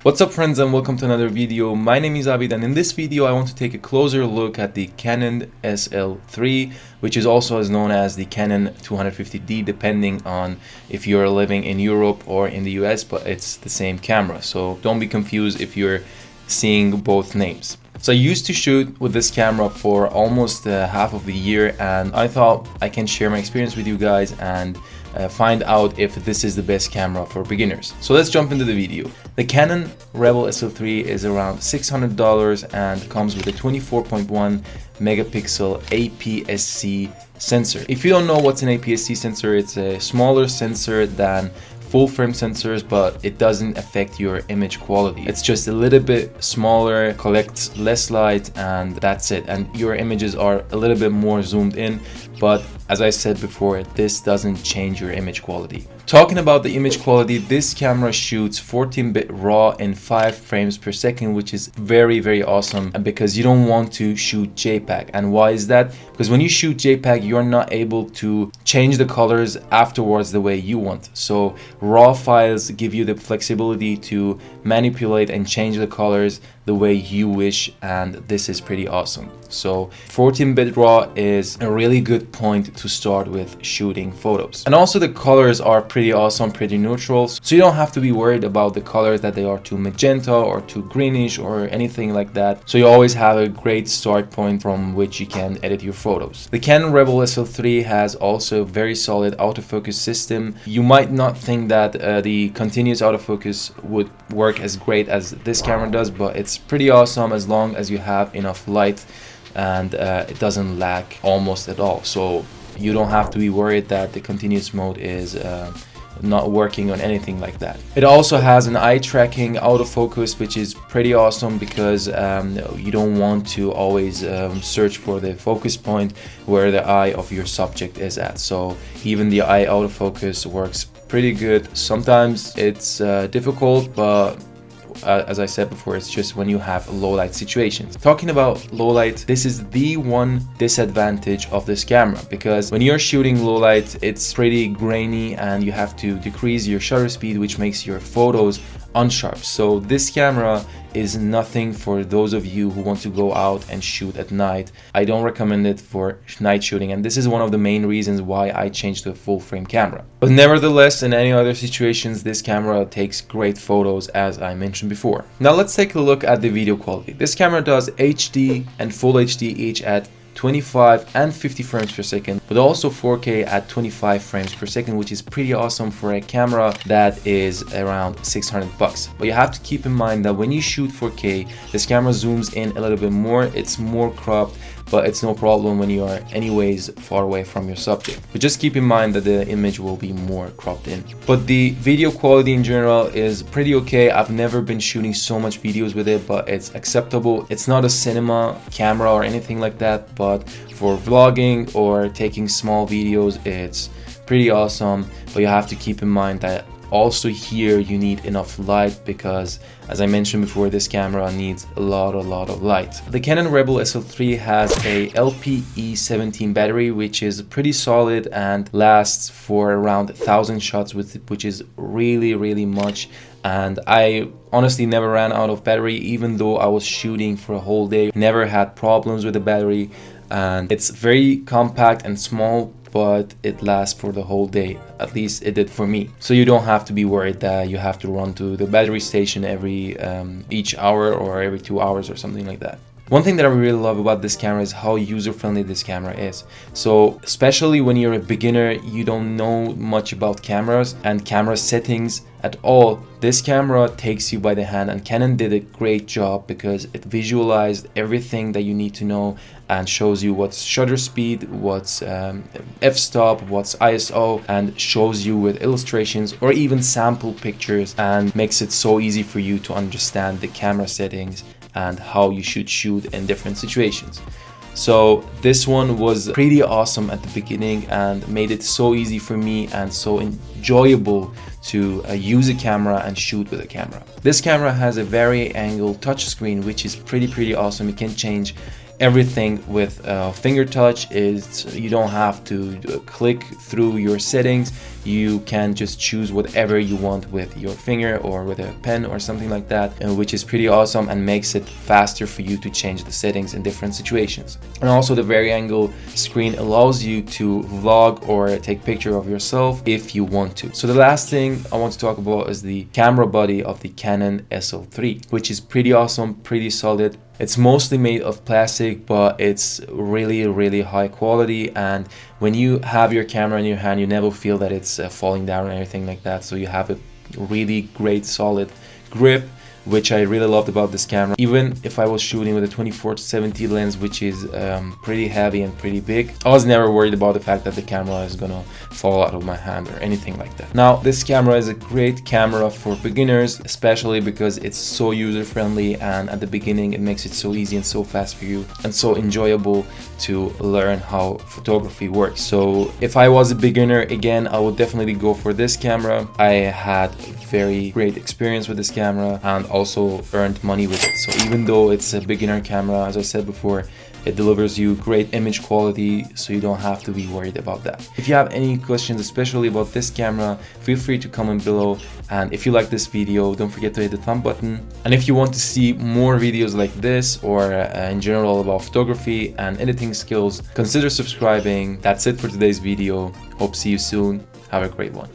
What's up friends, and welcome to another video. My name is Abid, and in this video I want to take a closer look at the Canon SL3, which is also as known as the Canon 250D, depending on if you're living in Europe or in the US, but it's the same camera, so don't be confused if you're seeing both names. So I used to shoot with this camera for almost half of the year, and I thought I can share my experience with you guys and find out if this is the best camera for beginners. So let's jump into the video. The Canon Rebel SL3 is around $600 and comes with a 24.1 megapixel APS-C sensor. If you don't know what's an APS-C sensor, it's a smaller sensor than full frame sensors, but it doesn't affect your image quality. It's just a little bit smaller, collects less light, and that's it. And your images are a little bit more zoomed in, but as I said before, this doesn't change your image quality. Talking about the image quality, this camera shoots 14-bit RAW in 5 frames per second, which is very awesome, because you don't want to shoot JPEG. And why is that? Because when you shoot JPEG, you're not able to change the colors afterwards the way you want. So RAW files give you the flexibility to manipulate and change the colors the way you wish, and this is pretty awesome. So 14-bit RAW is a really good point to start with shooting photos. And also the colors are pretty awesome, pretty neutral, so you don't have to be worried about the colors that they are too magenta or too greenish or anything like that. So you always have a great start point from which you can edit your photos. The Canon Rebel SL3 has also a very solid autofocus system. You might not think that the continuous autofocus would work as great as this camera does, but it's pretty awesome as long as you have enough light, and it doesn't lag almost at all. So you don't have to be worried that the continuous mode is not working on anything like that. It also has an eye tracking autofocus, which is pretty awesome because you don't want to always search for the focus point where the eye of your subject is at. So even the eye autofocus works pretty good. Sometimes it's difficult, but as I said before, it's just when you have low light situations. Talking about low light, this is the one disadvantage of this camera, because when you're shooting low light, it's pretty grainy and you have to decrease your shutter speed, which makes your photos unsharp. So this camera is nothing for those of you who want to go out and shoot at night. I don't recommend it for night shooting, and this is one of the main reasons why I changed to a full frame camera. But nevertheless, in any other situations, this camera takes great photos, as I mentioned before. Now let's take a look at the video quality. This camera does HD and Full HD each at 25 and 50 frames per second, but also 4K at 25 frames per second, which is pretty awesome for a camera that is around $600. But you have to keep in mind that when you shoot 4K, this camera zooms in a little bit more, it's more cropped, but it's no problem when you are anyways far away from your subject. But just keep in mind that the image will be more cropped in. But the video quality in general is pretty okay. I've never been shooting so much videos with it, but it's acceptable. It's not a cinema camera or anything like that, but for vlogging or taking small videos, it's pretty awesome. But you have to keep in mind that also here you need enough light, because as I mentioned before, this camera needs a lot of light. The Canon Rebel SL3 has a LPE17 battery, which is pretty solid and lasts for around 1,000 shots, which is really much. And I honestly never ran out of battery, even though I was shooting for a whole day. Never had problems with the battery, and it's very compact and small, but it lasts for the whole day. At least it did for me. So you don't have to be worried that you have to run to the battery station every each hour or every 2 hours or something like that. One thing that I really love about this camera is how user-friendly this camera is. So especially when you're a beginner, you don't know much about cameras and camera settings at all, this camera takes you by the hand, and Canon did a great job because it visualized everything that you need to know and shows you what's shutter speed, what's f-stop, what's ISO, and shows you with illustrations or even sample pictures, and makes it so easy for you to understand the camera settings and how you should shoot in different situations. So this one was pretty awesome at the beginning and made it so easy for me and so enjoyable to use a camera and shoot with a camera. This camera has a vari-angle touchscreen, which is pretty awesome. You can change everything with finger touch. You don't have to click through your settings. You can just choose whatever you want with your finger or with a pen or something like that, which is pretty awesome and makes it faster for you to change the settings in different situations. And also the vari-angle screen allows you to vlog or take picture of yourself if you want to. So the last thing I want to talk about is the camera body of the Canon SL3, which is pretty awesome, pretty solid. It's mostly made of plastic, but it's really high quality, and when you have your camera in your hand, you never feel that it's falling down or anything like that. So you have a really great solid grip, which I really loved about this camera. Even if I was shooting with a 24-70 lens, which is pretty heavy and pretty big, I was never worried about the fact that the camera is gonna fall out of my hand or anything like that. Now, this camera is a great camera for beginners, especially because it's so user-friendly, and at the beginning it makes it so easy and so fast for you and so enjoyable to learn how photography works. So if I was a beginner, again, I would definitely go for this camera. I had very great experience with this camera and also earned money with it. So even though it's a beginner camera, as I said before, it delivers you great image quality, so you don't have to be worried about that. If you have any questions, especially about this camera, feel free to comment below. And if you like this video, don't forget to hit the thumb button. And if you want to see more videos like this, or in general about photography and editing skills, consider subscribing. That's it for today's video. Hope to see you soon. Have a great one.